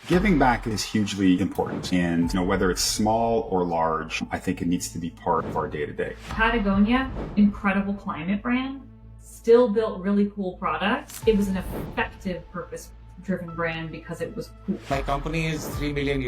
Giving back is hugely important. And whether it's small or large, I think it needs to be part of our day-to-day. Patagonia, incredible climate brand, still built really cool products. It was an effective purpose-driven brand because it was cool. My company is $3 million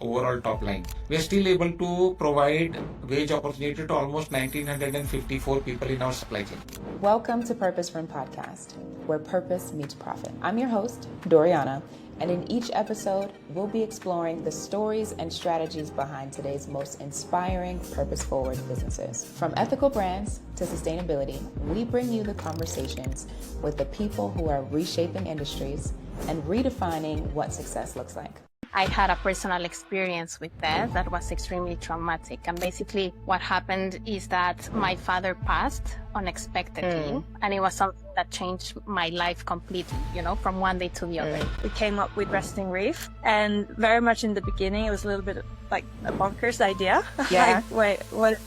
overall top line. We are still able to provide wage opportunity to almost 1,954 people in our supply chain. Welcome to Purpose Run Podcast, where purpose meets profit. I'm your host, Doriana, and in each episode, we'll be exploring the stories and strategies behind today's most inspiring purpose-forward businesses. From ethical brands to sustainability, we bring you the conversations with the people who are reshaping industries and redefining what success looks like. I had a personal experience with death that was extremely traumatic. And basically what happened is that my father passed unexpectedly. And it was something that changed my life completely, from one day to the other. We came up with Resting Reef, and very much in the beginning, it was a little bit like a bonkers idea. Yeah. Wait, what?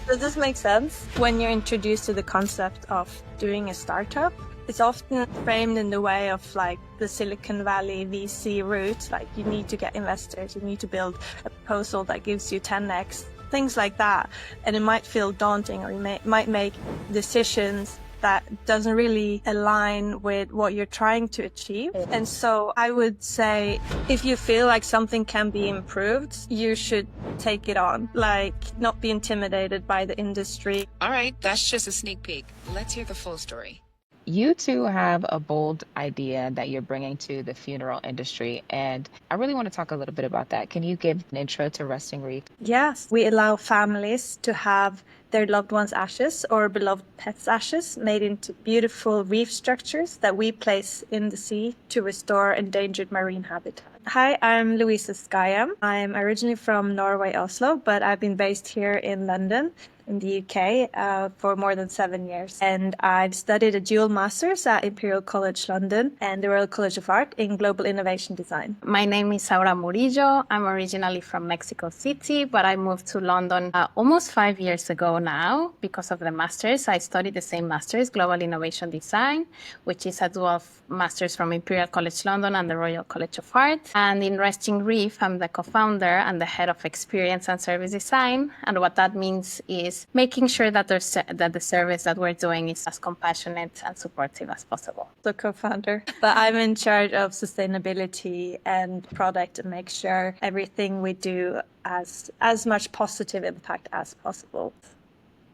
Does this make sense? When you're introduced to the concept of doing a startup, it's often framed in the way of like the Silicon Valley VC route. Like you need to get investors, you need to build a proposal that gives you 10x, things like that. And it might feel daunting, or you might make decisions that doesn't really align with what you're trying to achieve. And so I would say if you feel like something can be improved, you should take it on. Like not be intimidated by the industry. All right, that's just a sneak peek. Let's hear the full story. You two have a bold idea that you're bringing to the funeral industry, and I really want to talk a little bit about that. Can you give an intro to Resting Reef? Yes, we allow families to have their loved ones' ashes or beloved pets' ashes made into beautiful reef structures that we place in the sea to restore endangered marine habitat. Hi, I'm Luise Skajem. I'm originally from Norway, Oslo, but I've been based here in London, in the UK, for more than 7 years. And I've studied a dual master's at Imperial College London and the Royal College of Art in Global Innovation Design. My name is Murillo. I'm originally from Mexico City, but I moved to London almost 5 years ago now because of the master's. I studied the same master's, Global Innovation Design, which is a dual master's from Imperial College London and the Royal College of Art. And in Resting Reef, I'm the co-founder and the head of experience and service design. And what that means is making sure that the service that we're doing is as compassionate and supportive as possible. The co-founder, but I'm in charge of sustainability and product and make sure everything we do has as much positive impact as possible.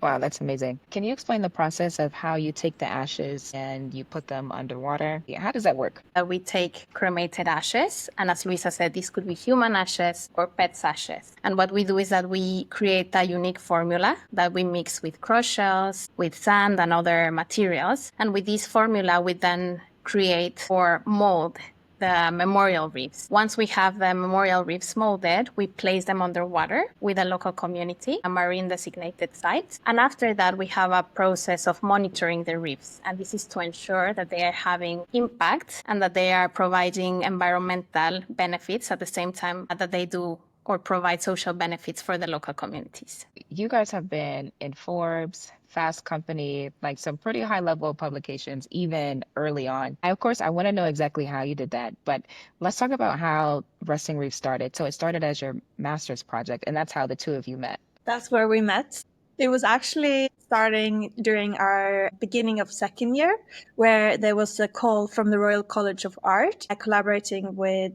Wow, that's amazing. Can you explain the process of how you take the ashes and you put them underwater? How does that work? We take cremated ashes, and as Luisa said, this could be human ashes or pet's ashes. And what we do is that we create a unique formula that we mix with crushed shells, with sand and other materials. And with this formula, we then create or mold the memorial reefs. Once we have the memorial reefs molded, we place them underwater with a local community, a marine designated site. And after that, we have a process of monitoring the reefs. And this is to ensure that they are having impact and that they are providing environmental benefits at the same time that they do or provide social benefits for the local communities. You guys have been in Forbes, Fast Company, like some pretty high level publications, even early on. Of course, I want to know exactly how you did that, but let's talk about how Resting Reef started. So it started as your master's project, and that's how the two of you met. That's where we met. It was actually starting during our beginning of second year, where there was a call from the Royal College of Art, collaborating with,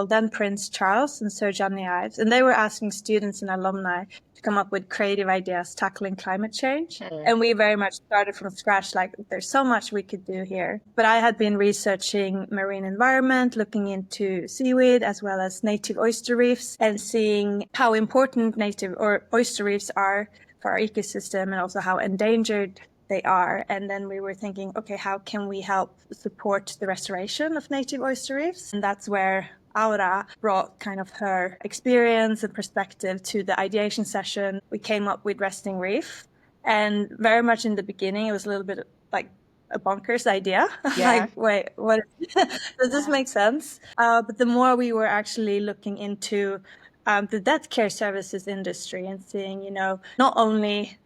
then Prince Charles and Sir Johnny Ives. And they were asking students and alumni to come up with creative ideas tackling climate change. And we very much started from scratch, like there's so much we could do here. But I had been researching marine environment, looking into seaweed as well as native oyster reefs, and seeing how important native or oyster reefs are for our ecosystem and also how endangered they are. And then we were thinking, okay, how can we help support the restoration of native oyster reefs? And that's where Aura brought kind of her experience and perspective to the ideation session. We came up with Resting Reef, and very much in the beginning, it was a little bit like a bonkers idea. Yeah. Like, wait, what? Does this make sense? But the more we were actually looking into the death care services industry and seeing, not only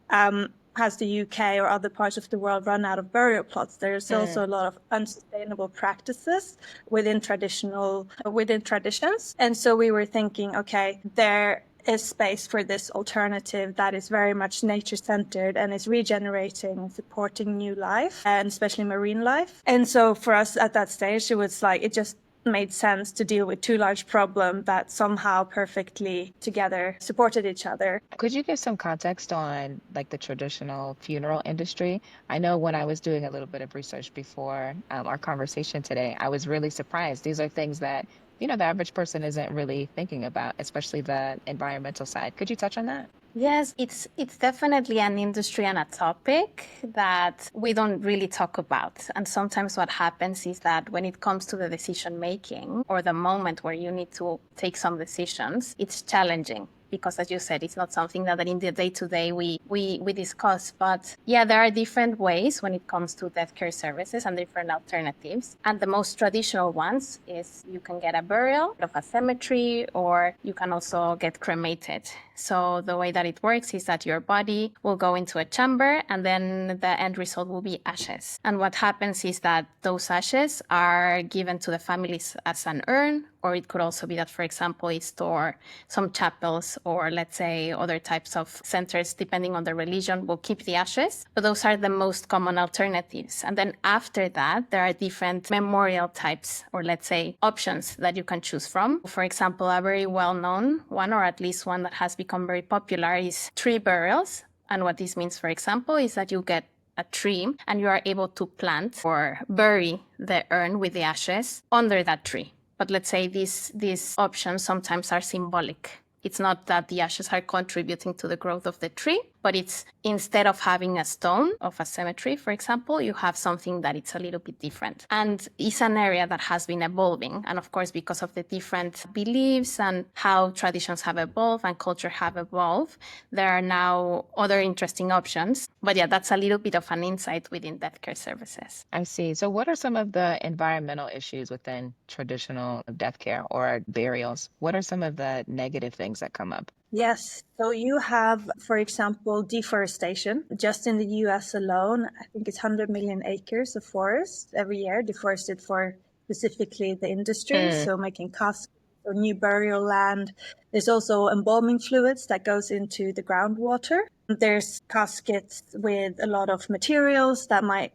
has the UK or other parts of the world run out of burial plots, there's also a lot of unsustainable practices within traditions. And so we were thinking, okay, there is space for this alternative that is very much nature-centered and is regenerating and supporting new life, and especially marine life. And so for us at that stage, it was like, it just made sense to deal with two large problems that somehow perfectly together supported each other. Could you give some context on like the traditional funeral industry? I know when I was doing a little bit of research before our conversation today, I was really surprised. These are things that, the average person isn't really thinking about, especially the environmental side. Could you touch on that? Yes, it's definitely an industry and a topic that we don't really talk about. And sometimes what happens is that when it comes to the decision making or the moment where you need to take some decisions, it's challenging. Because as you said, it's not something that in the day-to-day we discuss. But yeah, there are different ways when it comes to death care services and different alternatives. And the most traditional ones is you can get a burial of a cemetery, or you can also get cremated. So the way that it works is that your body will go into a chamber and then the end result will be ashes. And what happens is that those ashes are given to the families as an urn, or it could also be that, for example, it's for some chapels or let's say other types of centers, depending on the religion, will keep the ashes. But those are the most common alternatives. And then after that, there are different memorial types, or let's say options that you can choose from. For example, a very well-known one, or at least one that has become very popular, is tree burials. And what this means, for example, is that you get a tree and you are able to plant or bury the urn with the ashes under that tree. But let's say these options sometimes are symbolic. It's not that the ashes are contributing to the growth of the tree, but it's instead of having a stone of a cemetery, for example, you have something that it's a little bit different. And it's an area that has been evolving. And of course, because of the different beliefs and how traditions have evolved and culture have evolved, there are now other interesting options. But yeah, that's a little bit of an insight within death care services. I see. So what are some of the environmental issues within traditional death care or burials? What are some of the negative things that come up? Yes. So you have, for example, deforestation. Just in the US alone, I think it's 100 million acres of forest every year deforested for specifically the industry. So making caskets or new burial land. There's also embalming fluids that goes into the groundwater. There's caskets with a lot of materials that might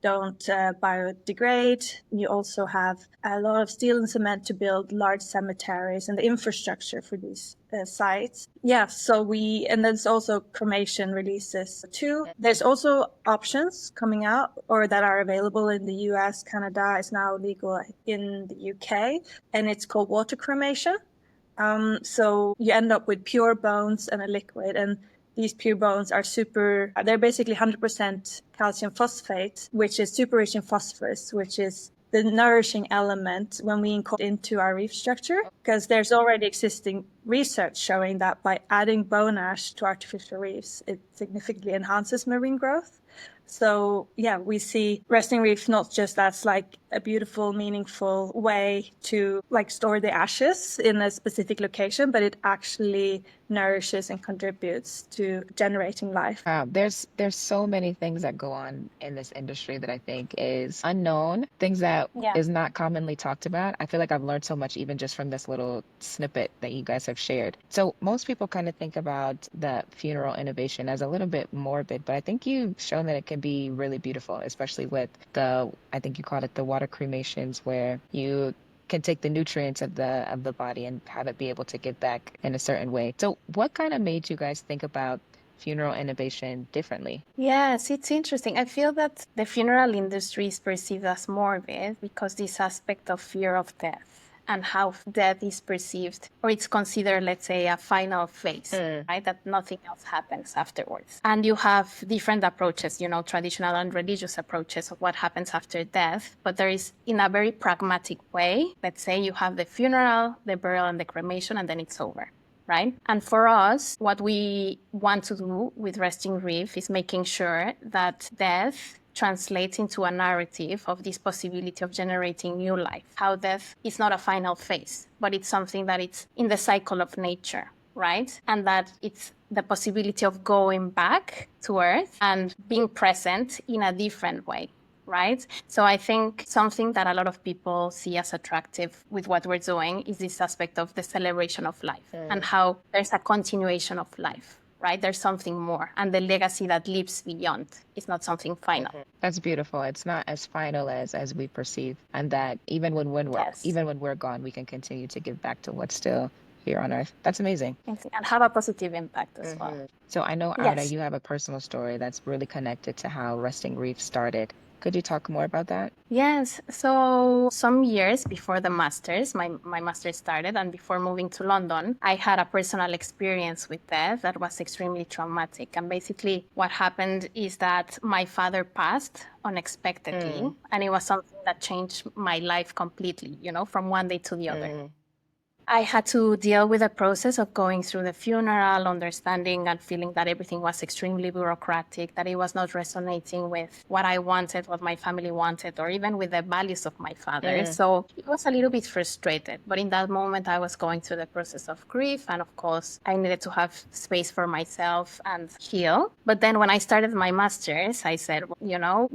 don't biodegrade. You also have a lot of steel and cement to build large cemeteries and the infrastructure for these sites. Yeah, and there's also cremation releases too. There's also options coming out or that are available in the US, Canada. Is now legal in the UK, and it's called water cremation. So you end up with pure bones and a liquid, and these pure bones are they're basically 100% calcium phosphate, which is super rich in phosphorus, which is the nourishing element when we incorporate into our reef structure, because there's already existing research showing that by adding bone ash to artificial reefs, it significantly enhances marine growth. So yeah, we see Resting Reef not just as like a beautiful, meaningful way to like store the ashes in a specific location, but it actually nourishes and contributes to generating life. Wow, there's so many things that go on in this industry that I think is unknown, things that is not commonly talked about. I feel like I've learned so much even just from this little snippet that you guys have shared. So most people kind of think about the funeral innovation as a little bit morbid, but I think you've shown that it can be really beautiful, especially with I think you called it the water cremations, where you can take the nutrients of the body and have it be able to give back in a certain way. So what kind of made you guys think about funeral innovation differently? Yes, it's interesting. I feel that the funeral industry is perceived as morbid because this aspect of fear of death and how death is perceived, or it's considered, let's say, a final phase, right? That nothing else happens afterwards. And you have different approaches, traditional and religious approaches of what happens after death. But there is, in a very pragmatic way, let's say you have the funeral, the burial, and the cremation, and then it's over. Right? And for us, what we want to do with Resting Reef is making sure that death translates into a narrative of this possibility of generating new life. How death is not a final phase, but it's something that it's in the cycle of nature. right? And that it's the possibility of going back to Earth and being present in a different way, right? So I think something that a lot of people see as attractive with what we're doing is this aspect of the celebration of life and how there's a continuation of life, right? There's something more, and the legacy that lives beyond is not something final. That's beautiful. It's not as final as we perceive, and that even Yes. when we're gone, we can continue to give back to what's still here on Earth. That's amazing. And have a positive impact as well. So I know, Arda, Yes. you have a personal story that's really connected to how Resting Reef started. Could you talk more about that? Yes. So some years before the master's, my master's started, and before moving to London, I had a personal experience with death that was extremely traumatic. And basically what happened is that my father passed unexpectedly, and it was something that changed my life completely, from one day to the other. I had to deal with the process of going through the funeral, understanding and feeling that everything was extremely bureaucratic, that it was not resonating with what I wanted, what my family wanted, or even with the values of my father. So it was a little bit frustrated. But in that moment, I was going through the process of grief. And of course, I needed to have space for myself and heal. But then when I started my master's, I said,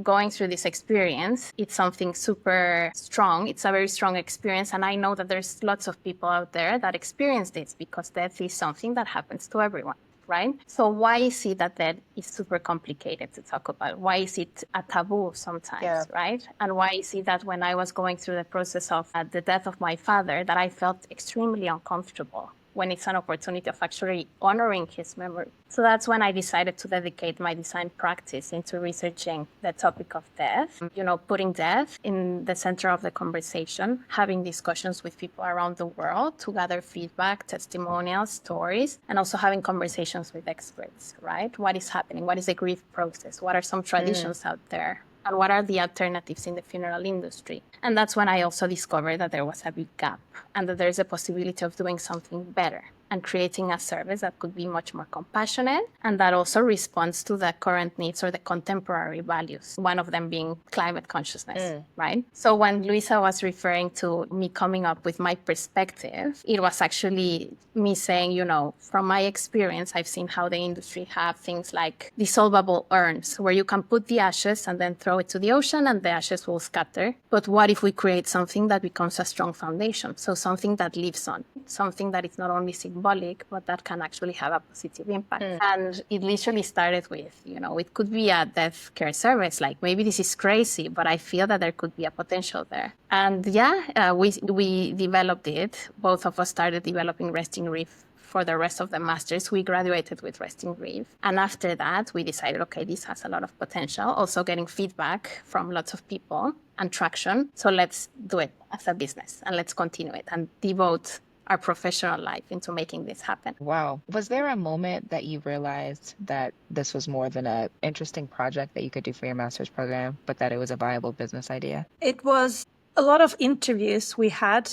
going through this experience, it's something super strong. It's a very strong experience. And I know that there's lots of people out there that experience this, because death is something that happens to everyone, right? So why is it that death is super complicated to talk about? Why is it a taboo sometimes, right? And why is it that when I was going through the process of the death of my father, that I felt extremely uncomfortable when it's an opportunity of actually honoring his memory? So that's when I decided to dedicate my design practice into researching the topic of death, putting death in the center of the conversation, having discussions with people around the world to gather feedback, testimonials, stories, and also having conversations with experts, right? What is happening? What is the grief process? What are some traditions out there? And what are the alternatives in the funeral industry? And that's when I also discovered that there was a big gap and that there's a possibility of doing something better and creating a service that could be much more compassionate and that also responds to the current needs or the contemporary values, one of them being climate consciousness, right? So when Luisa was referring to me coming up with my perspective, it was actually me saying, from my experience, I've seen how the industry have things like dissolvable urns where you can put the ashes and then throw it to the ocean and the ashes will scatter. But what if we create something that becomes a strong foundation? So something that lives on, something that is not only symbolic, but that can actually have a positive impact. And it literally started with, it could be a death care service. Like maybe this is crazy, but I feel that there could be a potential there. And we developed it. Both of us started developing Resting Reef for the rest of the masters. We graduated with Resting Reef. And after that, we decided, okay, this has a lot of potential. Also getting feedback from lots of people and traction. So let's do it as a business and let's continue it and devote our professional life into making this happen. Wow. Was there a moment that you realized that this was more than an interesting project that you could do for your master's program, but that it was a viable business idea? It was a lot of interviews we had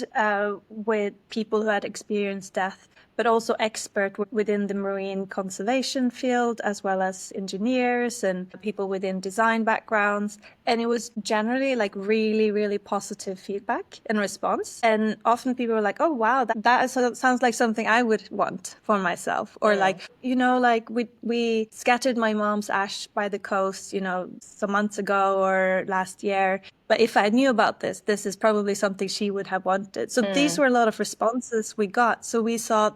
with people who had experienced death, but also experts within the marine conservation field, as well as engineers and people within design backgrounds. And it was generally like really, really positive feedback and response. And often people were like, oh, wow, that sounds like something I would want for myself. Or we scattered my mom's ash by the coast, some months ago or last year. But if I knew about this is probably something she would have wanted. So these were a lot of responses we got. So we saw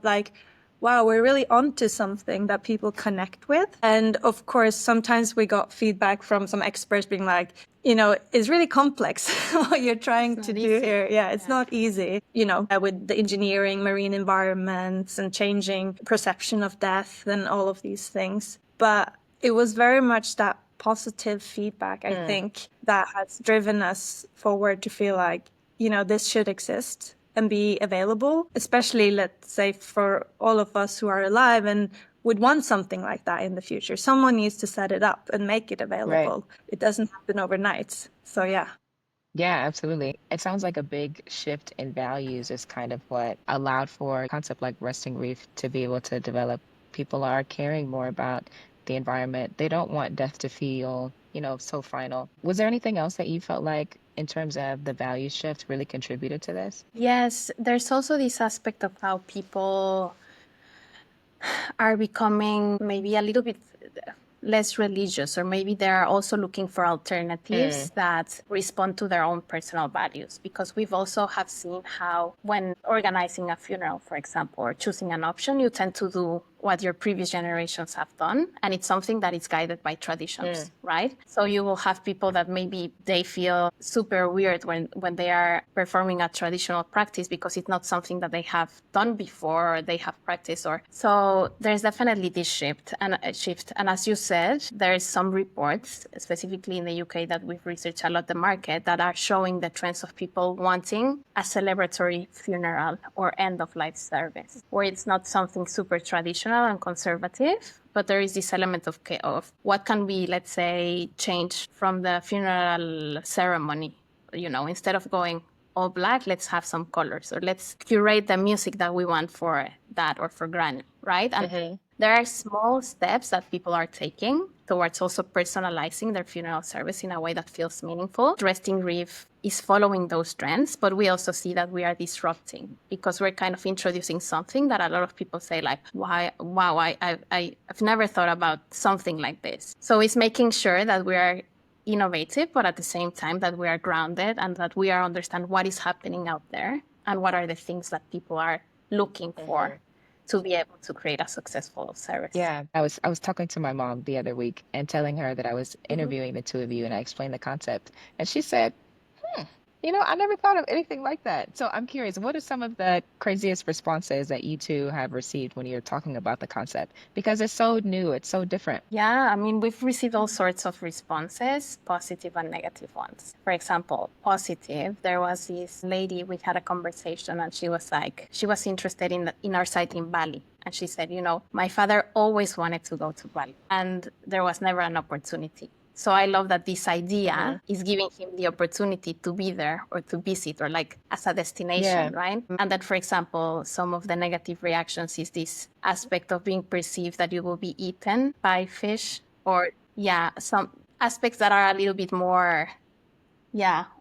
wow, we're really onto something that people connect with. And of course, sometimes we got feedback from some experts being like, it's really complex what you're trying to do here. Yeah, it's not easy, with the engineering, marine environments and changing perception of death and all of these things. But it was very much that positive feedback, I think, that has driven us forward to feel like, this should exist and be available, especially, let's say, for all of us who are alive and would want something like that in the future. Someone needs to set it up and make it available. Right. It doesn't happen overnight. So, yeah. Yeah, absolutely. It sounds like a big shift in values is kind of what allowed for a concept like Resting Reef to be able to develop. People are caring more about the environment. They don't want death to feel, so final. Was there anything else that you felt like in terms of the value shift really contributed to this? Yes, there's also this aspect of how people are becoming maybe a little bit less religious, or maybe they're also looking for alternatives that respond to their own personal values. Because we've also have seen how when organizing a funeral, for example, or choosing an option, you tend to do what your previous generations have done. And it's something that is guided by traditions, right? So you will have people that maybe they feel super weird when they are performing a traditional practice because it's not something that they have done before or they have practiced. Or so there's definitely this shift. And as you said, there's some reports, specifically in the UK, that we've researched a lot the market, that are showing the trends of people wanting a celebratory funeral or end of life service, where it's not something super traditional and conservative, but there is this element of what can we, let's say, change from the funeral ceremony. Instead of going all black, let's have some colors, or let's curate the music that we want for that or for granny, right? And there are small steps that people are taking towards also personalizing their funeral service in a way that feels meaningful. Resting Reef is following those trends, but we also see that we are disrupting because we're kind of introducing something that a lot of people say like, I've never thought about something like this. So it's making sure that we are innovative, but at the same time that we are grounded and that we are understand what is happening out there and what are the things that people are looking for to be able to create a successful service. Yeah, I was talking to my mom the other week and telling her that I was interviewing the two of you, and I explained the concept, and she said, I never thought of anything like that. So I'm curious, what are some of the craziest responses that you two have received when you're talking about the concept? Because it's so new, it's so different. Yeah, I mean, we've received all sorts of responses, positive and negative ones. For example, positive, there was this lady, we had a conversation, and she was interested in our site in Bali. And she said, my father always wanted to go to Bali, and there was never an opportunity. So I love that this idea is giving him the opportunity to be there or to visit, or like as a destination, right? And that, for example, some of the negative reactions is this aspect of being perceived that you will be eaten by fish, or some aspects that are a little bit more,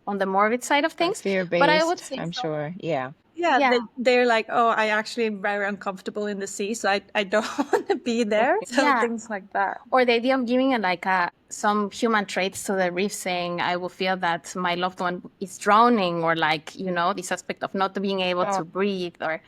on the morbid side of things. Fear-based, but I would say I'm sure. Yeah. Yeah, they're like, oh, I actually am very uncomfortable in the sea, so I don't want to be there. So things like that. Or the idea of giving some human traits to the reef, saying, I will feel that my loved one is drowning, or this aspect of not being able to breathe. Or.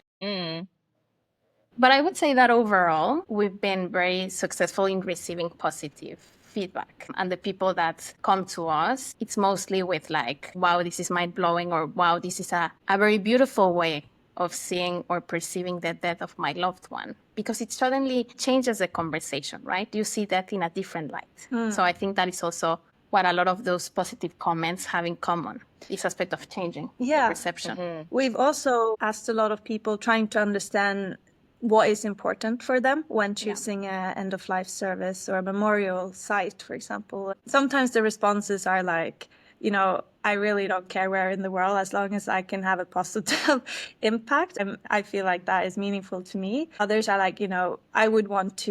But I would say that overall, we've been very successful in receiving positive feedback. And the people that come to us, it's mostly with wow, this is mind-blowing, or wow, this is a very beautiful way of seeing or perceiving the death of my loved one. Because it suddenly changes the conversation, right? You see that in a different light. So I think that is also what a lot of those positive comments have in common, this aspect of changing the perception. We've also asked a lot of people trying to understand what is important for them when choosing an end-of-life service or a memorial site, for example. Sometimes the responses are like, I really don't care where in the world, as long as I can have a positive impact. And I feel like that is meaningful to me. Others are like, I would want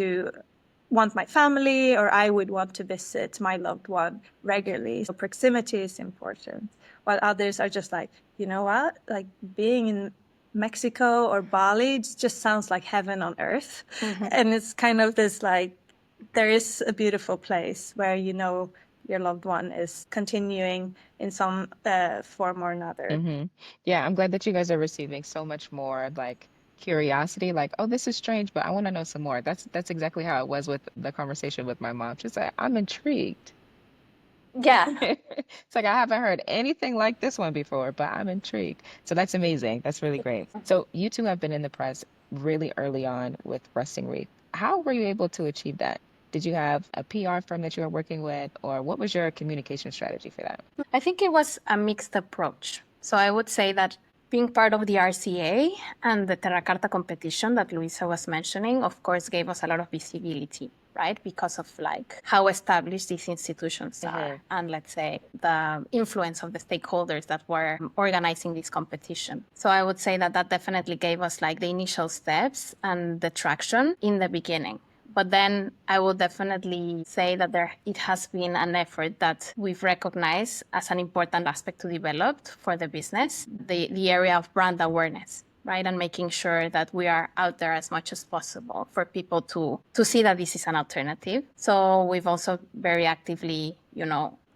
my family, or I would want to visit my loved one regularly. So proximity is important. While others are just like, you know what, like being in Mexico or Bali just sounds like heaven on earth. And it's kind of this there is a beautiful place where your loved one is continuing in some form or another. Yeah, I'm glad that you guys are receiving so much more curiosity, oh, this is strange, but I want to know some more. That's exactly how it was with the conversation with my mom. She's like, I'm intrigued. Yeah. It's like, I haven't heard anything like this one before, but I'm intrigued. So that's amazing. That's really great. So you two have been in the press really early on with Resting Reef. How were you able to achieve that? Did you have a PR firm that you were working with, or what was your communication strategy for that? I think it was a mixed approach. So I would say that being part of the RCA and the Terra Carta competition that Luisa was mentioning, of course, gave us a lot of visibility, right? Because of how established these institutions are, and let's say the influence of the stakeholders that were organizing this competition. So I would say that definitely gave us the initial steps and the traction in the beginning. But then I will definitely say that it has been an effort that we've recognized as an important aspect to develop for the business, the area of brand awareness. right? And making sure that we are out there as much as possible for people to see that this is an alternative. So we've also very actively,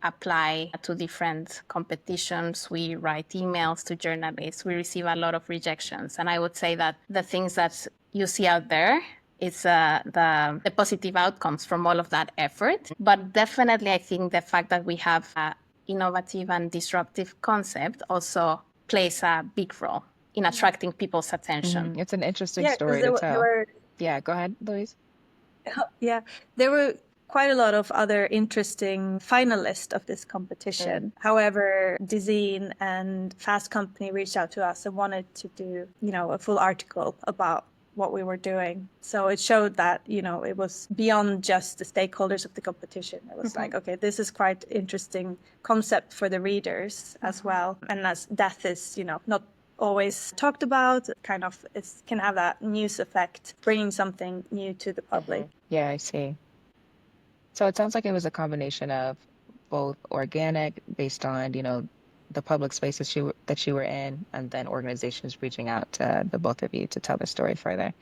apply to different competitions. We write emails to journalists. We receive a lot of rejections. And I would say that the things that you see out there is the positive outcomes from all of that effort. But definitely, I think the fact that we have an innovative and disruptive concept also plays a big role in attracting people's attention. It's an interesting Yeah, story because to tell. Yeah, go ahead, Luise. there were quite a lot of other interesting finalists of this competition. However, Dezeen and Fast Company reached out to us and wanted to do, a full article about what we were doing. So it showed that, it was beyond just the stakeholders of the competition. It was like, okay, this is quite interesting concept for the readers as well. And as death is, not always talked about, kind of it can have that news effect, bringing something new to the public. Yeah, I see. So it sounds like it was a combination of both organic, based on, the public spaces that you were in, and then organizations reaching out to the both of you to tell the story further.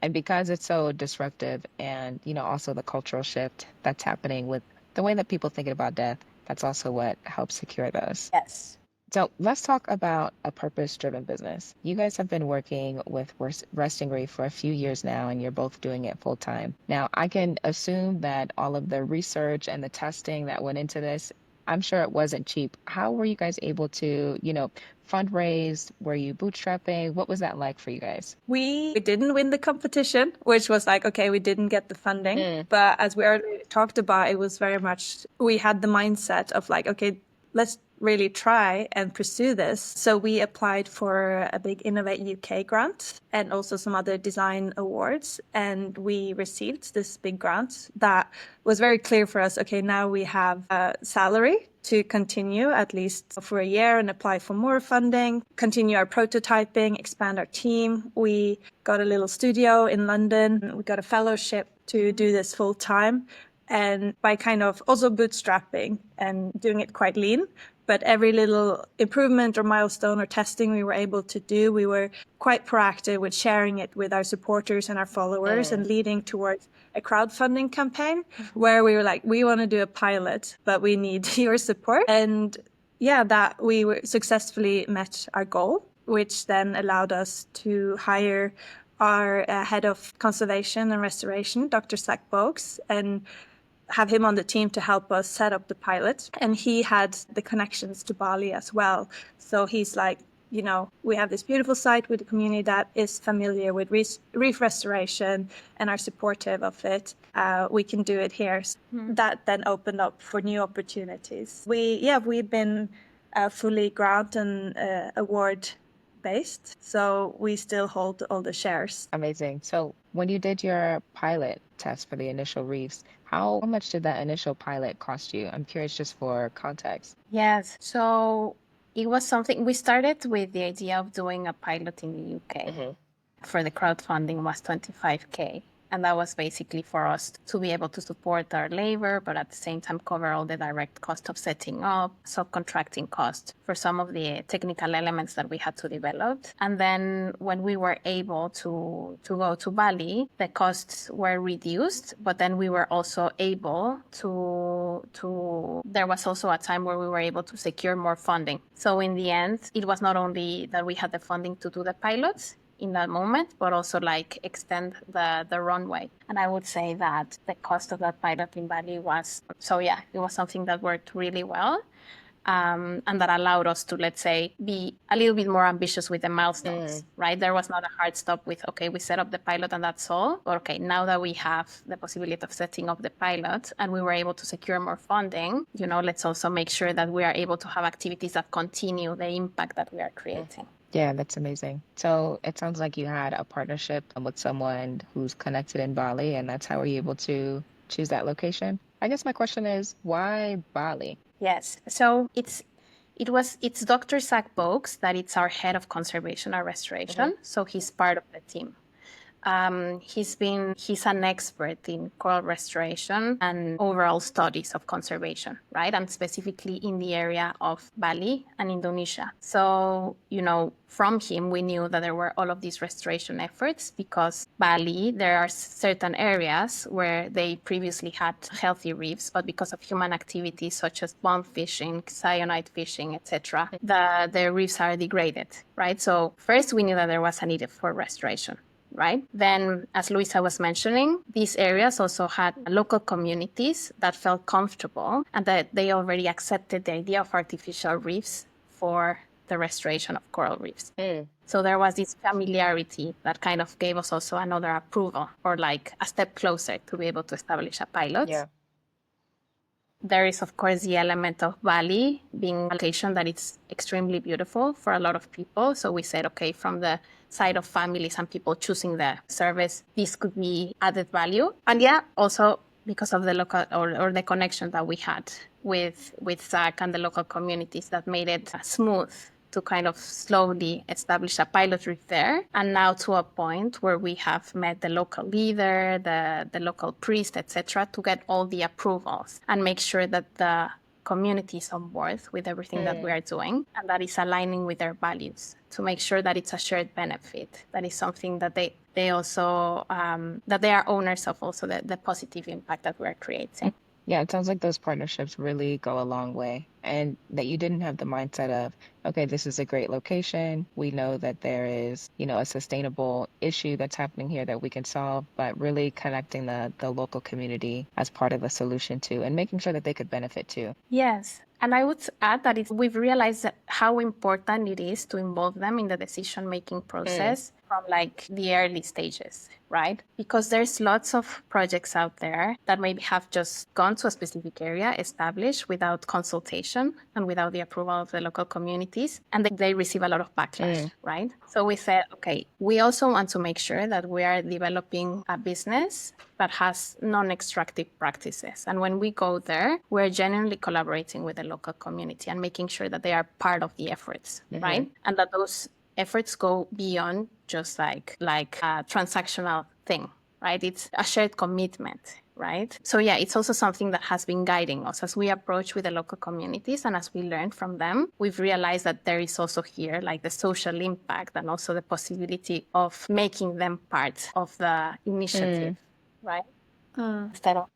And because it's so disruptive and, also the cultural shift that's happening with the way that people think about death, that's also what helps secure those. Yes. So let's talk about a purpose-driven business. You guys have been working with Resting Reef for a few years now, and you're both doing it full time. Now, I can assume that all of the research and the testing that went into this, I'm sure it wasn't cheap. How were you guys able to, fundraise? Were you bootstrapping? What was that like for you guys? We didn't win the competition, which was like, okay, we didn't get the funding. But as we already talked about, it was very much, we had the mindset of like, okay, let's really try and pursue this. So we applied for a big Innovate UK grant and also some other design awards. And we received this big grant that was very clear for us. Okay, now we have a salary to continue at least for a year and apply for more funding, continue our prototyping, expand our team. We got a little studio in London. We got a fellowship to do this full time. And by kind of also bootstrapping and doing it quite lean, but every little improvement or milestone or testing we were able to do, we were quite proactive with sharing it with our supporters and our followers and leading towards a crowdfunding campaign where we were like, we want to do a pilot, but we need your support. And that we successfully met our goal, which then allowed us to hire our head of conservation and restoration, Dr. Zach Bogues, and have him on the team to help us set up the pilot. And he had the connections to Bali as well. So he's like, we have this beautiful site with a community that is familiar with reef restoration and are supportive of it. We can do it here. That then opened up for new opportunities. We've been fully grant and award based. So we still hold all the shares. Amazing. So when you did your pilot test for the initial reefs, how much did that initial pilot cost you? I'm curious just for context. Yes. So it was something we started with the idea of doing a pilot in the UK. For the crowdfunding was 25K. And that was basically for us to be able to support our labor, but at the same time cover all the direct cost of setting up, subcontracting costs for some of the technical elements that we had to develop. And then when we were able to go to Bali, the costs were reduced, but then we were also able to there was also a time where we were able to secure more funding. So in the end, it was not only that we had the funding to do the pilots in that moment, but also like extend the runway. And I would say that the cost of that pilot in Bali was, it was something that worked really well. And that allowed us to, let's say, be a little bit more ambitious with the milestones, right? There was not a hard stop with, okay, we set up the pilot and that's all. But okay, now that we have the possibility of setting up the pilot and we were able to secure more funding, let's also make sure that we are able to have activities that continue the impact that we are creating. Yeah, that's amazing. So it sounds like you had a partnership with someone who's connected in Bali, and that's how were you able to choose that location? I guess my question is, why Bali? Yes. So it's Dr. Zach Bogues, that it's our head of conservation and restoration. So he's part of the team. He's an expert in coral restoration and overall studies of conservation, right? And specifically in the area of Bali and Indonesia. So, from him, we knew that there were all of these restoration efforts because Bali, there are certain areas where they previously had healthy reefs, but because of human activities such as bomb fishing, cyanide fishing, etc., the reefs are degraded, right? So first we knew that there was a need for restoration. Right? Then, as Luisa was mentioning, these areas also had local communities that felt comfortable and that they already accepted the idea of artificial reefs for the restoration of coral reefs. So there was this familiarity that kind of gave us also another approval or like a step closer to be able to establish a pilot. Yeah. There is, of course, the element of Bali being a location that it's extremely beautiful for a lot of people. So we said, okay, from the side of families and people choosing the service, this could be added value. And yeah, also because of the local or the connection that we had with Zach and the local communities that made it smooth to kind of slowly establish a pilot reef there. And now to a point where we have met the local leader, the local priest, etc., to get all the approvals and make sure that the community is on board with everything that we are doing and that is aligning with their values to make sure that it's a shared benefit. That is something that they also, that they are owners of also the positive impact that we're creating. Yeah, it sounds like those partnerships really go a long way, and that you didn't have the mindset of, okay, this is a great location. We know that there is, a sustainable issue that's happening here that we can solve, but really connecting the local community as part of the solution too, and making sure that they could benefit too. Yes. And I would add that we've realized that how important it is to involve them in the decision-making process from like the early stages, right? Because there's lots of projects out there that maybe have just gone to a specific area, established without consultation and without the approval of the local communities, and they receive a lot of backlash, right? So we said, okay, we also want to make sure that we are developing a business that has non-extractive practices. And when we go there, we're genuinely collaborating with the local community and making sure that they are part of the efforts, right? And that those efforts go beyond just like a transactional thing, right? It's a shared commitment, right? So yeah, it's also something that has been guiding us as we approach with the local communities and as we learn from them. We've realized that there is also here like the social impact and also the possibility of making them part of the initiative, right? Instead of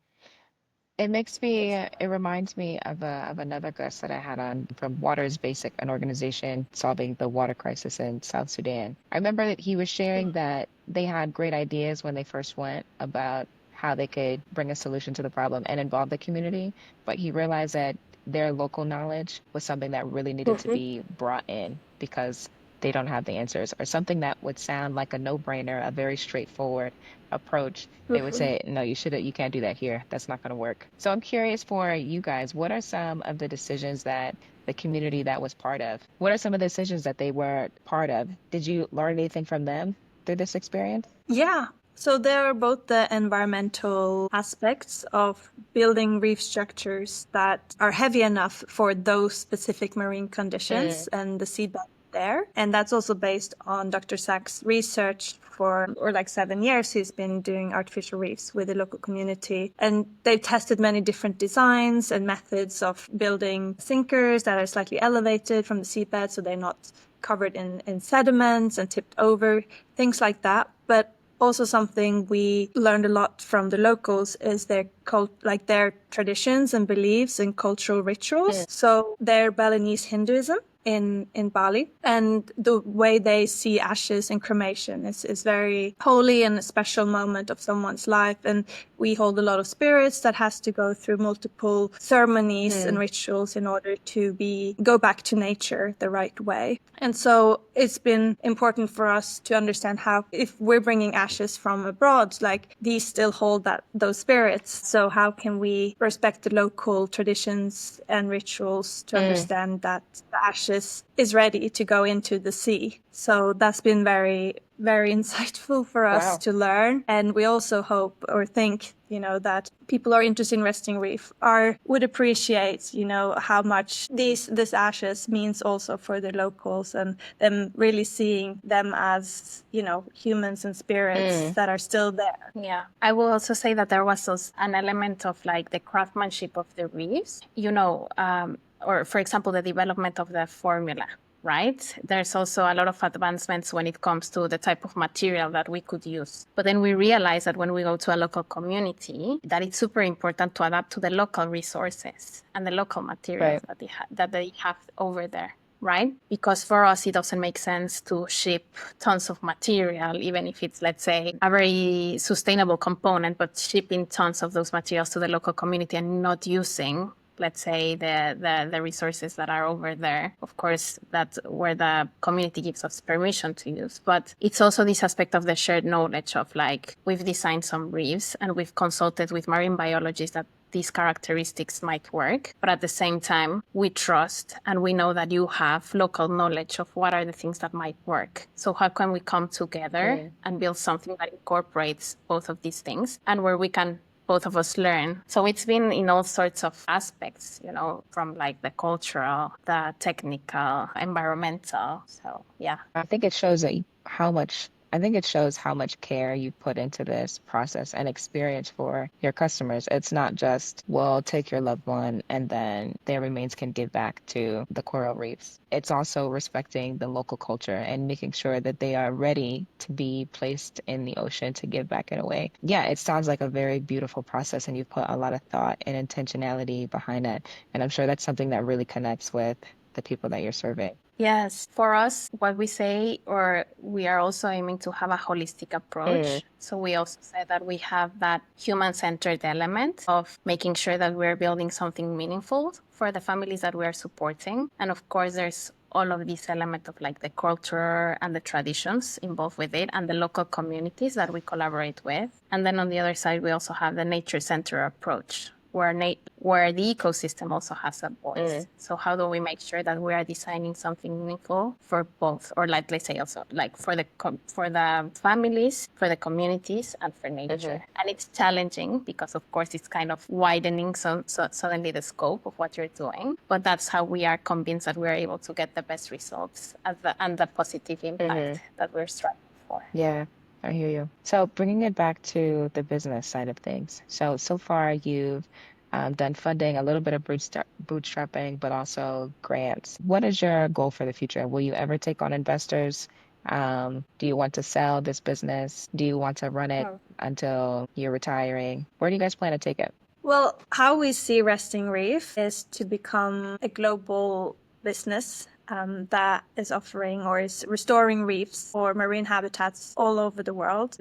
It reminds me of another guest that I had on from Water's Basic, an organization solving the water crisis in South Sudan. I remember that he was sharing that they had great ideas when they first went about how they could bring a solution to the problem and involve the community, but he realized that their local knowledge was something that really needed to be brought in because they don't have the answers, or something that would sound like a no-brainer, a very straightforward approach. They would say, no, you can't do that here. That's not going to work. So I'm curious for you guys, what are some of the decisions that the community that was part of, what are some of the decisions that they were part of? Did you learn anything from them through this experience? Yeah. So there are both the environmental aspects of building reef structures that are heavy enough for those specific marine conditions and the seabed there. And that's also based on Dr. Sachs' research for 7 years. He's been doing artificial reefs with the local community. And they've tested many different designs and methods of building sinkers that are slightly elevated from the seabed so they're not covered in sediments and tipped over, things like that. But also something we learned a lot from the locals is their traditions and beliefs and cultural rituals. So their Balinese Hinduism in Bali, and the way they see ashes and cremation is very holy and a special moment of someone's life. And we hold a lot of spirits that has to go through multiple ceremonies and rituals in order to go back to nature the right way. And so it's been important for us to understand how, if we're bringing ashes from abroad, like these still hold those spirits. So how can we respect the local traditions and rituals to understand that the ashes is ready to go into the sea? So that's been very very insightful for us Wow. to learn. And we also hope or think, that people who are interested in Resting Reef would appreciate, how much this ashes means also for the locals, and them really seeing them as, humans and spirits that are still there. Yeah, I will also say that there was an element of like the craftsmanship of the reefs, or for example, the development of the formula, right? There's also a lot of advancements when it comes to the type of material that we could use. But then we realize that when we go to a local community, that it's super important to adapt to the local resources and the local materials Right. that they have over there. Right? Because for us, it doesn't make sense to ship tons of material, even if it's, let's say, a very sustainable component, but shipping tons of those materials to the local community and not using, let's say, the resources that are over there. Of course, that's where the community gives us permission to use. But it's also this aspect of the shared knowledge of like, we've designed some reefs and we've consulted with marine biologists that these characteristics might work, but at the same time, we trust and we know that you have local knowledge of what are the things that might work. So how can we come together and build something that incorporates both of these things and where we can both of us learn? So it's been in all sorts of aspects, from like the cultural, the technical, environmental. So yeah. I think it shows how much care you put into this process and experience for your customers. It's not just, well, take your loved one and then their remains can give back to the coral reefs. It's also respecting the local culture and making sure that they are ready to be placed in the ocean to give back in a way. Yeah, it sounds like a very beautiful process, and you put a lot of thought and intentionality behind it. And I'm sure that's something that really connects with the people that you're serving. Yes, for us, what we say, or we are also aiming to have a holistic approach. So we also said that we have that human-centered element of making sure that we're building something meaningful for the families that we are supporting. And of course, there's all of this element of like the culture and the traditions involved with it and the local communities that we collaborate with. And then on the other side, we also have the nature-centered approach, where the ecosystem also has a voice. So how do we make sure that we are designing something meaningful for both, or like, let's say also like for the families, for the communities, and for nature? And it's challenging because of course it's kind of widening so suddenly the scope of what you're doing. But that's how we are convinced that we are able to get the best results and the positive impact that we're striving for. Yeah. I hear you. So bringing it back to the business side of things. So far you've done funding, a little bit of bootstrapping, but also grants. What is your goal for the future? Will you ever take on investors? Do you want to sell this business? Do you want to run it until you're retiring? Where do you guys plan to take it? Well, how we see Resting Reef is to become a global business that is offering or is restoring reefs or marine habitats all over the world.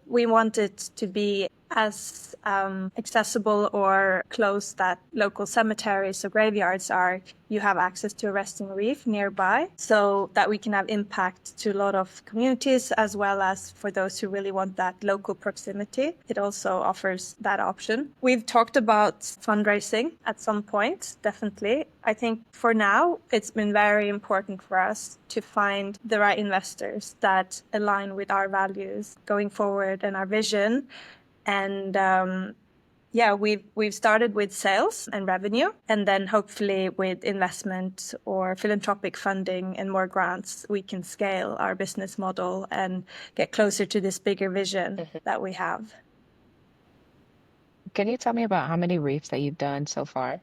We want it to be as accessible or close that local cemeteries or graveyards are. You have access to a resting reef nearby, so that we can have impact to a lot of communities, as well as for those who really want that local proximity. It also offers that option. We've talked about fundraising at some point, definitely. I think for now, it's been very important for us to find the right investors that align with our values going forward and our vision. And we've started with sales and revenue, and then hopefully with investment or philanthropic funding and more grants, we can scale our business model and get closer to this bigger vision that we have. Can you tell me about how many reefs that you've done so far?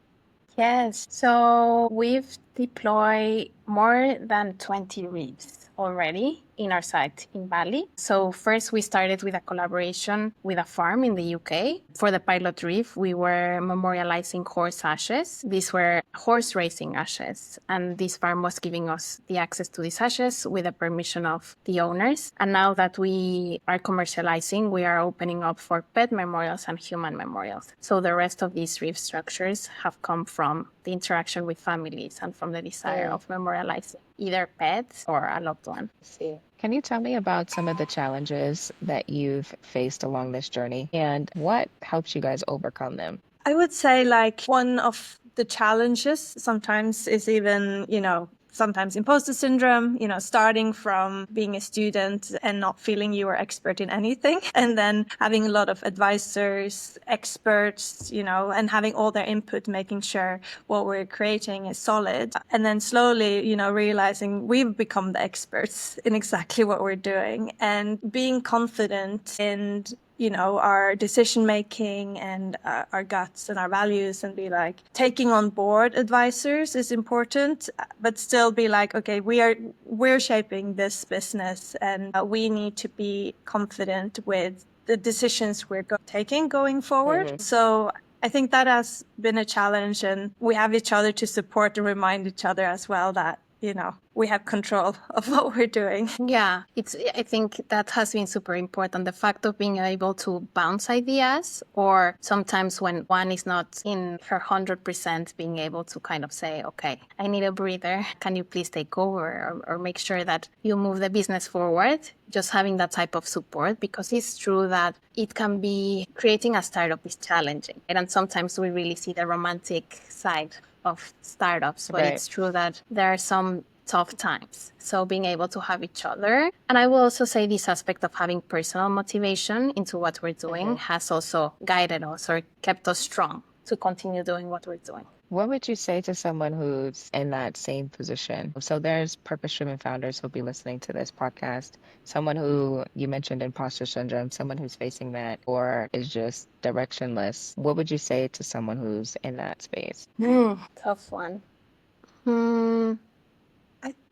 Yes, so we've deployed more than 20 reefs already in our site in Bali. So first we started with a collaboration with a farm in the UK. For the pilot reef, we were memorializing horse ashes. These were horse racing ashes. And this farm was giving us the access to these ashes with the permission of the owners. And now that we are commercializing, we are opening up for pet memorials and human memorials. So the rest of these reef structures have come from the interaction with families and from the desire of memorializing either pets or a loved one. Can you tell me about some of the challenges that you've faced along this journey and what helps you guys overcome them? I would say one of the challenges sometimes is even, sometimes imposter syndrome, starting from being a student and not feeling you were expert in anything. And then having a lot of advisors, experts, and having all their input, making sure what we're creating is solid. And then slowly, realizing we've become the experts in exactly what we're doing and being confident in our decision making and our guts and our values, and be like, taking on board advisors is important, but still be like, okay, we're shaping this business, and we need to be confident with the decisions we're taking going forward. So I think that has been a challenge, and we have each other to support and remind each other as well that we have control of what we're doing. Yeah, I think that has been super important. The fact of being able to bounce ideas, or sometimes when one is not in her 100%, being able to kind of say, okay, I need a breather. Can you please take over, or make sure that you move the business forward? Just having that type of support, because it's true that it can be, creating a startup is challenging. And sometimes we really see the romantic side of startups, but It's true that there are some tough times. So being able to have each other. And I will also say this aspect of having personal motivation into what we're doing has also guided us or kept us strong to continue doing what we're doing. What would you say to someone who's in that same position? So there's purpose-driven founders who'll be listening to this podcast. Someone who, you mentioned imposter syndrome, someone who's facing that or is just directionless. What would you say to someone who's in that space? Tough one.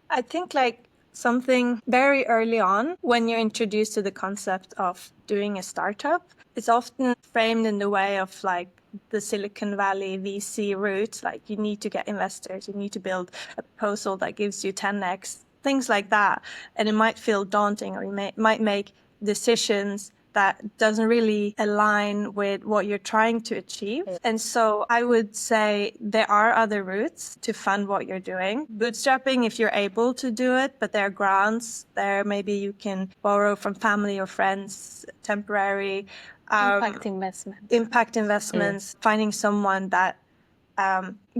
I think something very early on, when you're introduced to the concept of doing a startup, it's often framed in the way of the Silicon Valley VC route. You need to get investors, you need to build a proposal that gives you 10x, things like that. And it might feel daunting, or you might make decisions that doesn't really align with what you're trying to achieve. And so I would say there are other routes to fund what you're doing. Bootstrapping, if you're able to do it, but there are grants there. Maybe you can borrow from family or friends, temporary. Impact investments, finding someone that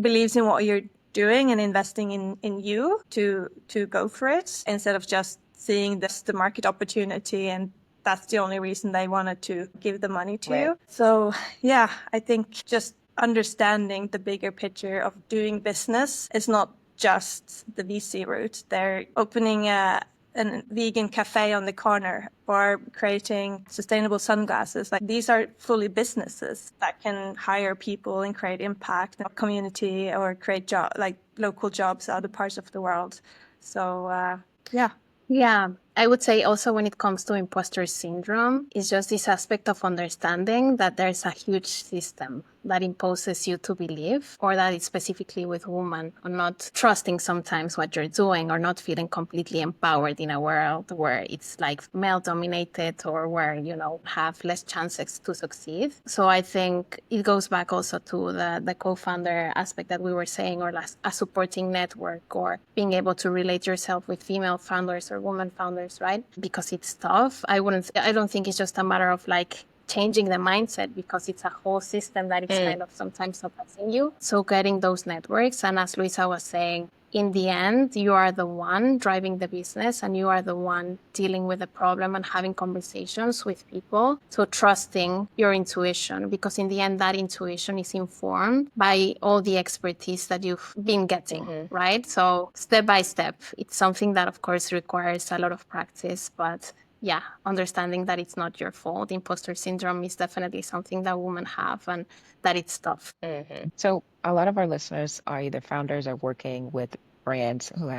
believes in what you're doing and investing in you to go for it, instead of just seeing the market opportunity and that's the only reason they wanted to give the money to you. So yeah, I think just understanding the bigger picture of doing business is not just the VC route. They're opening a vegan cafe on the corner, or creating sustainable sunglasses. These are fully businesses that can hire people and create impact in a community, or create local jobs in other parts of the world. So yeah. Yeah, I would say also when it comes to imposter syndrome, it's just this aspect of understanding that there's a huge system that imposes you to believe, or that it's specifically with women, or not trusting sometimes what you're doing, or not feeling completely empowered in a world where it's male dominated, or where, have less chances to succeed. So I think it goes back also to the co-founder aspect that we were saying, or a supporting network, or being able to relate yourself with female founders or women founders, right? Because it's tough. I don't think it's just a matter of changing the mindset, because it's a whole system that is kind of sometimes suppressing you. So getting those networks, and as Luisa was saying, in the end, you are the one driving the business, and you are the one dealing with the problem and having conversations with people. So trusting your intuition, because in the end, that intuition is informed by all the expertise that you've been getting, right? So step by step, it's something that of course requires a lot of practice, but yeah, understanding that it's not your fault. Imposter syndrome is definitely something that women have, and that it's tough. So a lot of our listeners are either founders or working with brands who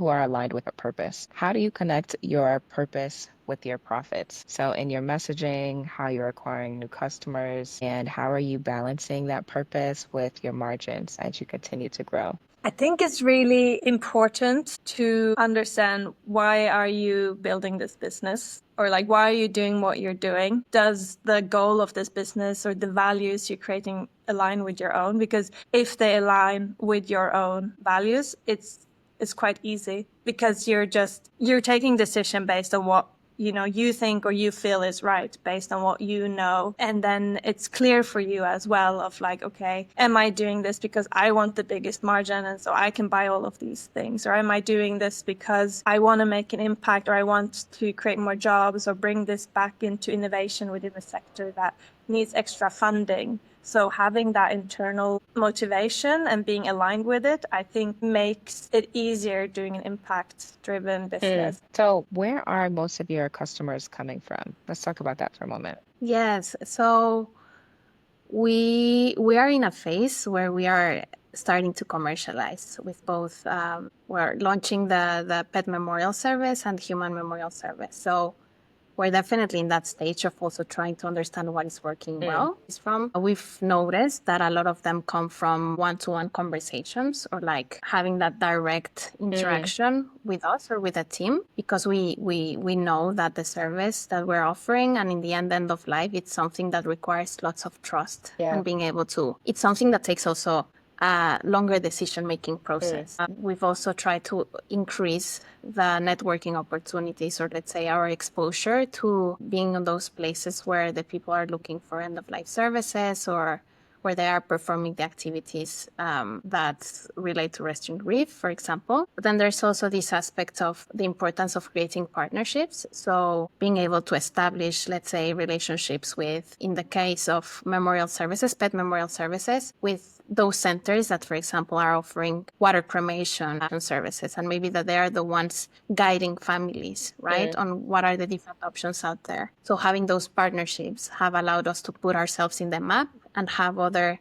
are aligned with a purpose. How do you connect your purpose with your profits? So in your messaging, how you're acquiring new customers, and how are you balancing that purpose with your margins as you continue to grow? I think it's really important to understand, why are you building this business? Or why are you doing what you're doing? Does the goal of this business or the values you're creating align with your own? Because if they align with your own values, it's quite easy, because you're taking decision based on what you think or you feel is right based on what you know. And then it's clear for you as well of like, okay, am I doing this because I want the biggest margin and so I can buy all of these things? Or am I doing this because I want to make an impact, or I want to create more jobs, or bring this back into innovation within the sector that needs extra funding? So having that internal motivation and being aligned with it, I think makes it easier doing an impact-driven business. So where are most of your customers coming from? Let's talk about that for a moment. Yes. So we are in a phase where we are starting to commercialize with both. We're launching the pet memorial service and human memorial service. So we're definitely in that stage of also trying to understand what is working well. We've noticed that a lot of them come from one-to-one conversations, or like having that direct interaction with us or with a team, because we know that the service that we're offering, and in the end of life, it's something that requires lots of trust and being able to. It's something that takes also a longer decision-making process. We've also tried to increase the networking opportunities, or let's say our exposure to being in those places where the people are looking for end-of-life services, or where they are performing the activities that relate to Resting Reef, for example. But then there's also this aspect of the importance of creating partnerships. So being able to establish, let's say, relationships with, in the case of memorial services, pet memorial services, with those centers that, for example, are offering water cremation services, and maybe that they are the ones guiding families, right, on what are the different options out there. So having those partnerships have allowed us to put ourselves in the map and have other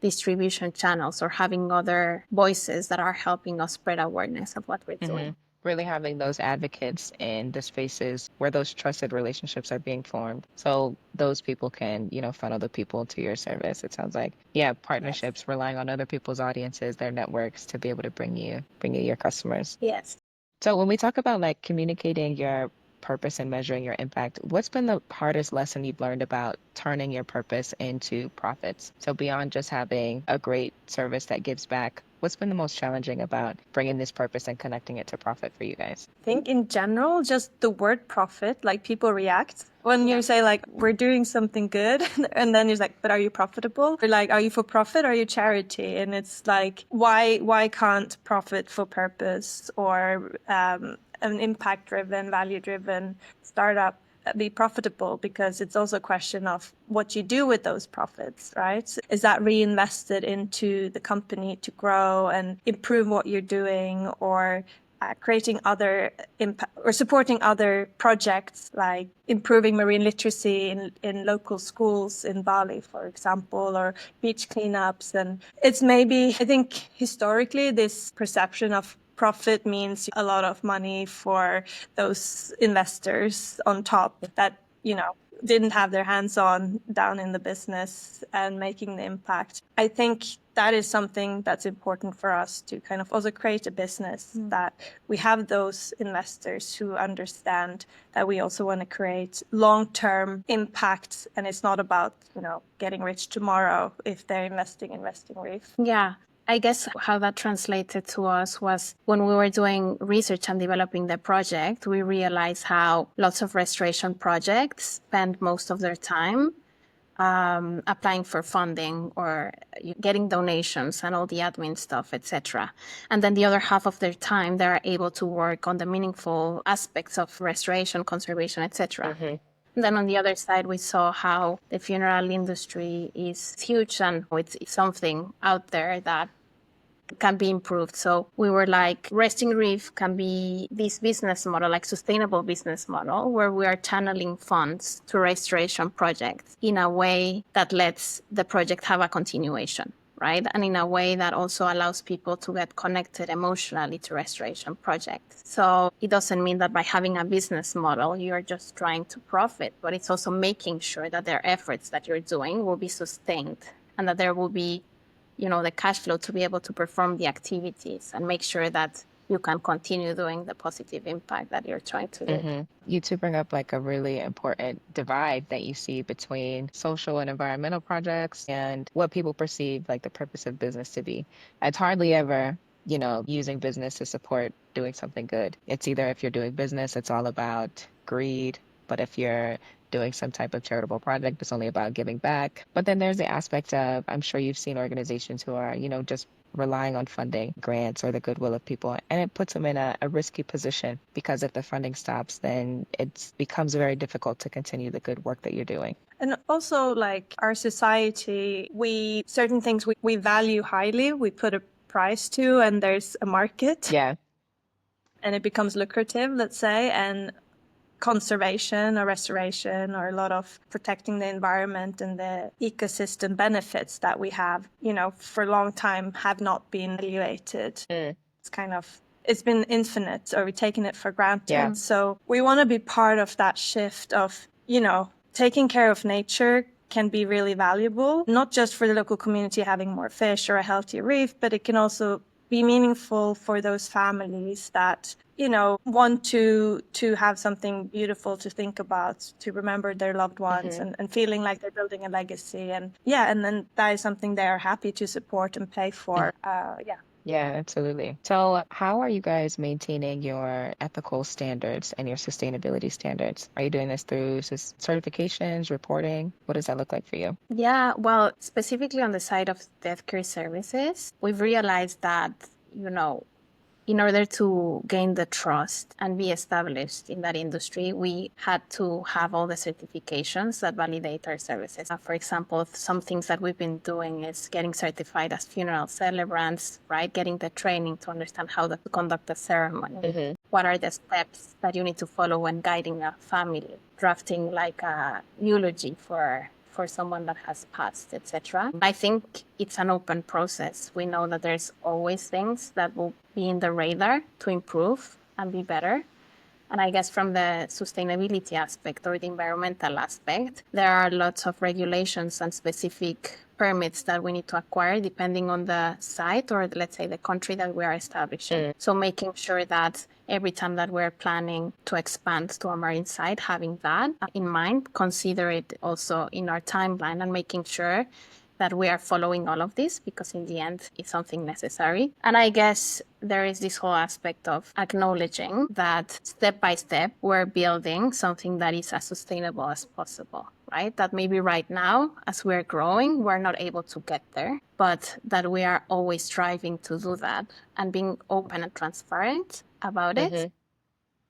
distribution channels, or having other voices that are helping us spread awareness of what we're doing. Really having those advocates in the spaces where those trusted relationships are being formed, so those people can, funnel the people to your service. It sounds like, partnerships, relying on other people's audiences, their networks, to be able to bring you your customers. Yes. So when we talk about like communicating your purpose and measuring your impact, what's been the hardest lesson you've learned about turning your purpose into profits? So beyond just having a great service that gives back, what's been the most challenging about bringing this purpose and connecting it to profit for you guys? I think in general, just the word profit, like people react when you say like, we're doing something good, and then you're like, but are you profitable? Or like, are you for profit or are you charity? And it's like, why can't profit for purpose or an impact-driven, value-driven startup be profitable? Because it's also a question of what you do with those profits, right? Is that reinvested into the company to grow and improve what you're doing, or creating other impact, or supporting other projects like improving marine literacy in local schools in Bali, for example, or beach cleanups? And it's maybe, I think historically, this perception of profit means a lot of money for those investors on top that, didn't have their hands on down in the business and making the impact. I think that is something that's important for us to kind of also create a business that we have those investors who understand that we also want to create long-term impact, and it's not about, getting rich tomorrow if they're investing in Resting Reef. Yeah. I guess how that translated to us was when we were doing research and developing the project, we realized how lots of restoration projects spend most of their time applying for funding or getting donations and all the admin stuff, etc. And then the other half of their time, they're able to work on the meaningful aspects of restoration, conservation, etc. And then on the other side, we saw how the funeral industry is huge and it's something out there that can be improved. So we were like, Resting Reef can be this business model, like sustainable business model, where we are channeling funds to restoration projects in a way that lets the project have a continuation, right? And in a way that also allows people to get connected emotionally to restoration projects. So it doesn't mean that by having a business model, you're just trying to profit, but it's also making sure that their efforts that you're doing will be sustained and that there will be, the cash flow to be able to perform the activities and make sure that you can continue doing the positive impact that you're trying to do. You two bring up like a really important divide that you see between social and environmental projects and what people perceive like the purpose of business to be. It's hardly ever, using business to support doing something good. It's either, if you're doing business, it's all about greed. But if you're doing some type of charitable project, it's only about giving back. But then there's the aspect of, I'm sure you've seen organizations who are, just relying on funding, grants, or the goodwill of people. And it puts them in a risky position because if the funding stops, then it becomes very difficult to continue the good work that you're doing. And also, like our society, certain things we value highly, we put a price to, and there's a market. Yeah. And it becomes lucrative, let's say, and conservation or restoration or a lot of protecting the environment and the ecosystem benefits that we have, for a long time have not been evaluated. It's been infinite, or we've taken it for granted. Yeah. So we want to be part of that shift of, taking care of nature can be really valuable, not just for the local community having more fish or a healthier reef, but it can also be meaningful for those families that want to have something beautiful to think about, to remember their loved ones, and feeling like they're building a legacy, and then that is something they are happy to support and pay for. Yeah, absolutely. So how are you guys maintaining your ethical standards and your sustainability standards? Are you doing this through certifications, reporting? What does that look like for you? Yeah, well, specifically on the side of death care services, we've realized that, in order to gain the trust and be established in that industry, we had to have all the certifications that validate our services. For example, some things that we've been doing is getting certified as funeral celebrants, right? Getting the training to understand how to conduct a ceremony. What are the steps that you need to follow when guiding a family? Drafting like a eulogy for someone that has passed, etc. I think it's an open process. We know that there's always things that will be in the radar to improve and be better. And I guess from the sustainability aspect or the environmental aspect, there are lots of regulations and specific permits that we need to acquire depending on the site or, let's say, the country that we are establishing. So making sure that every time that we're planning to expand to a marine site, having that in mind, consider it also in our timeline and making sure that we are following all of this, because in the end, it's something necessary. And I guess there is this whole aspect of acknowledging that step by step, we're building something that is as sustainable as possible, right? That maybe right now, as we're growing, we're not able to get there, but that we are always striving to do that and being open and transparent about it.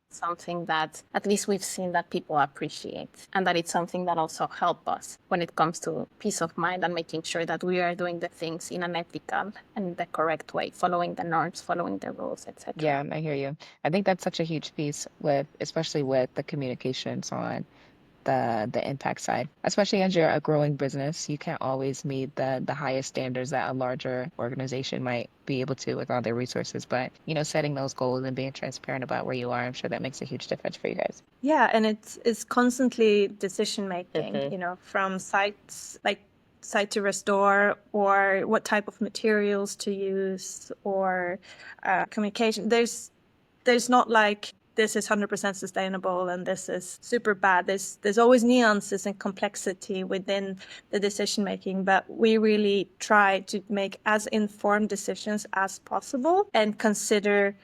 Something that at least we've seen that people appreciate, and that it's something that also helps us when it comes to peace of mind and making sure that we are doing the things in an ethical and the correct way, following the norms, following the rules, etc. Yeah, I hear you. I think that's such a huge piece especially with the communications on the impact side. Especially as you're a growing business, you can't always meet the highest standards that a larger organization might be able to with all their resources. But, setting those goals and being transparent about where you are, I'm sure that makes a huge difference for you guys. Yeah, and it's constantly decision making, from sites like site to restore, or what type of materials to use, or communication. There's not like this is 100% sustainable and this is super bad. There's always nuances and complexity within the decision making, but we really try to make as informed decisions as possible and consider,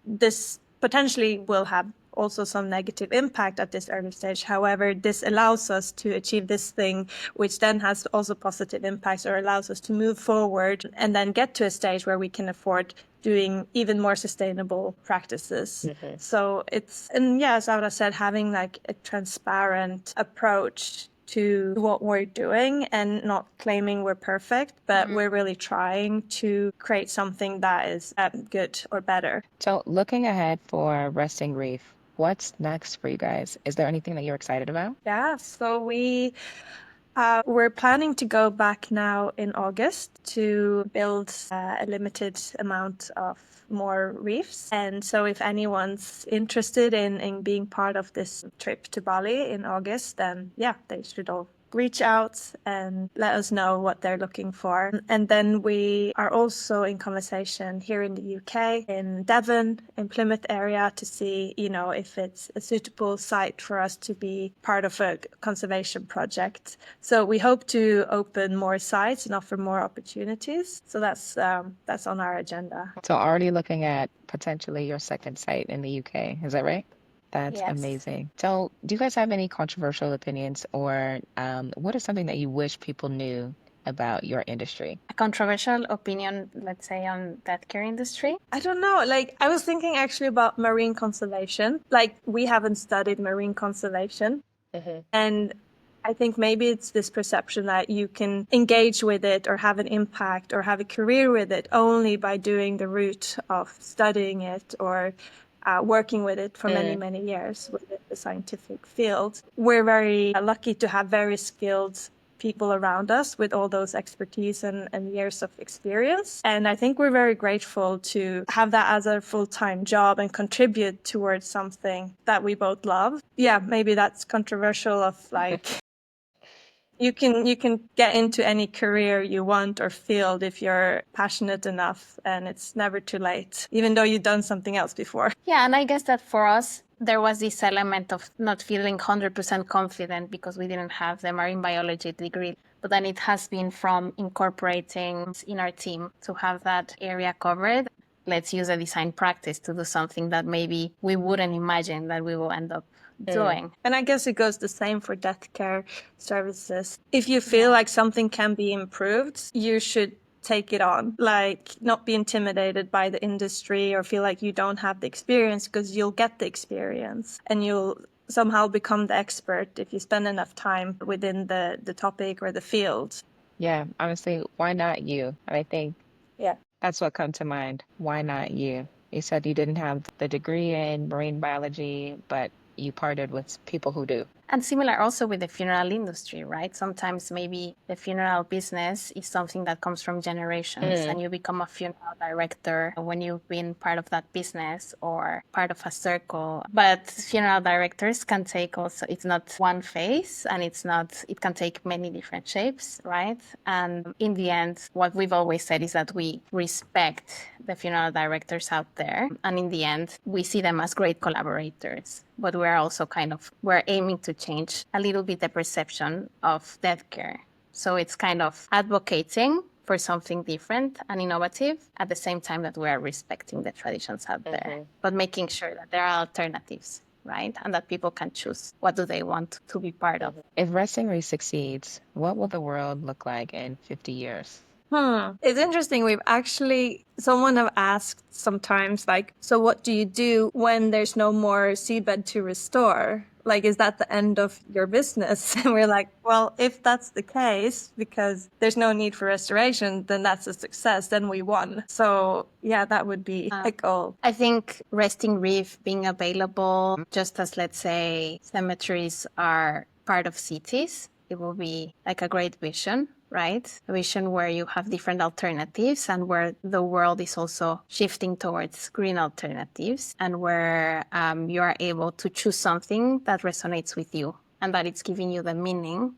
this potentially will have also some negative impact at this early stage. However, this allows us to achieve this thing, which then has also positive impacts, or allows us to move forward and then get to a stage where we can afford doing even more sustainable practices. So as Aura said, having like a transparent approach to what we're doing and not claiming we're perfect, but we're really trying to create something that is good or better. So looking ahead for Resting Reef, what's next for you guys? Is there anything that you're excited about? Yeah, so we're planning to go back now in August to build a limited amount of more reefs. And so if anyone's interested in being part of this trip to Bali in August, then they should all reach out and let us know what they're looking for. And then we are also in conversation here in the UK, in Devon, in Plymouth area, to see, if it's a suitable site for us to be part of a conservation project. So we hope to open more sites and offer more opportunities. So that's on our agenda. So already looking at potentially your second site in the UK, is that right? That's Yes. amazing. So, do you guys have any controversial opinions, or what is something that you wish people knew about your industry? A controversial opinion, let's say, on that care industry. I don't know. Like, I was thinking actually about marine conservation. Like, we haven't studied marine conservation. And I think maybe it's this perception that you can engage with it or have an impact or have a career with it only by doing the route of studying it or working with it for many, many years within the scientific field. We're very lucky to have very skilled people around us with all those expertise and years of experience. And I think we're very grateful to have that as a full-time job and contribute towards something that we both love. Yeah, maybe that's controversial of like you can get into any career you want or field if you're passionate enough, and it's never too late, even though you've done something else before. Yeah, and I guess that for us, there was this element of not feeling 100% confident because we didn't have the marine biology degree. But then it has been from incorporating in our team to have that area covered. Let's use a design practice to do something that maybe we wouldn't imagine that we will end up doing. And I guess it goes the same for death care services. If you feel like something can be improved, you should take it on. Like, not be intimidated by the industry or feel like you don't have the experience, because you'll get the experience and you'll somehow become the expert if you spend enough time within the topic or the field. Yeah, honestly, why not you? And I think Yeah. that's what come to mind. Why not you? You said you didn't have the degree in marine biology, but you partnered with people who do. And similar also with the funeral industry, right? Sometimes maybe the funeral business is something that comes from generations and you become a funeral director when you've been part of that business or part of a circle. But funeral directors can take also, it's not one face and it can take many different shapes, right? And in the end, what we've always said is that we respect the funeral directors out there. And in the end, we see them as great collaborators. But we're also we're aiming to change a little bit the perception of death care. So it's kind of advocating for something different and innovative at the same time that we are respecting the traditions out there, but making sure that there are alternatives, right? And that people can choose what do they want to be part of. If Resting Reef succeeds, what will the world look like in 50 years? It's interesting. Someone have asked sometimes, like, so what do you do when there's no more seabed to restore? Like, is that the end of your business? And we're like, well, if that's the case, because there's no need for restoration, then that's a success. Then we won. So yeah, that would be a goal. I think Resting Reef being available, just as, let's say, cemeteries are part of cities, it will be like a great vision, right? A vision where you have different alternatives and where the world is also shifting towards green alternatives and where you are able to choose something that resonates with you and that it's giving you the meaning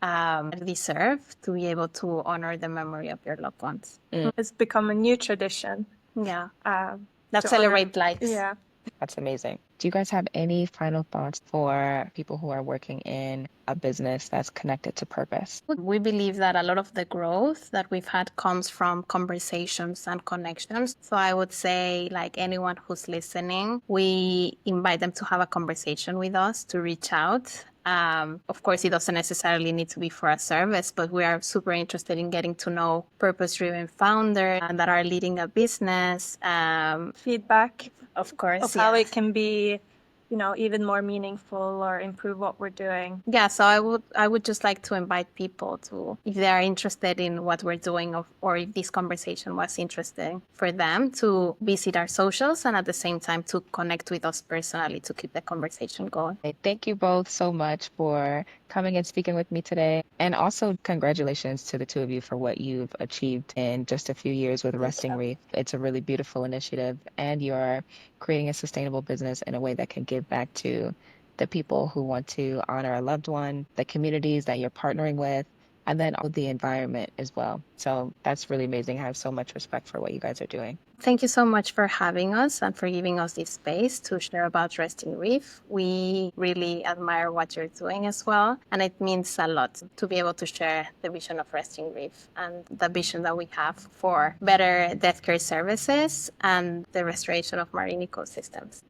you deserve to be able to honor the memory of your loved ones. It's become a new tradition. Yeah. To That celebrate honor- lives. Yeah. That's amazing. Do you guys have any final thoughts for people who are working in a business that's connected to purpose? We believe that a lot of the growth that we've had comes from conversations and connections. So I would say, like anyone who's listening, we invite them to have a conversation with us, to reach out. Of course, it doesn't necessarily need to be for a service, but we are super interested in getting to know purpose-driven founders that are leading a business. Feedback Of course, of how it can be, even more meaningful or improve what we're doing. Yeah, so I would just like to invite people to, if they are interested in what we're doing, or if this conversation was interesting for them, to visit our socials and at the same time to connect with us personally to keep the conversation going. Thank you both so much for coming and speaking with me today. And also congratulations to the two of you for what you've achieved in just a few years with Resting Reef. It's a really beautiful initiative, and you're creating a sustainable business in a way that can give back to the people who want to honor a loved one, the communities that you're partnering with, and then the environment as well. So that's really amazing. I have so much respect for what you guys are doing. Thank you so much for having us and for giving us this space to share about Resting Reef. We really admire what you're doing as well. And it means a lot to be able to share the vision of Resting Reef and the vision that we have for better death care services and the restoration of marine ecosystems.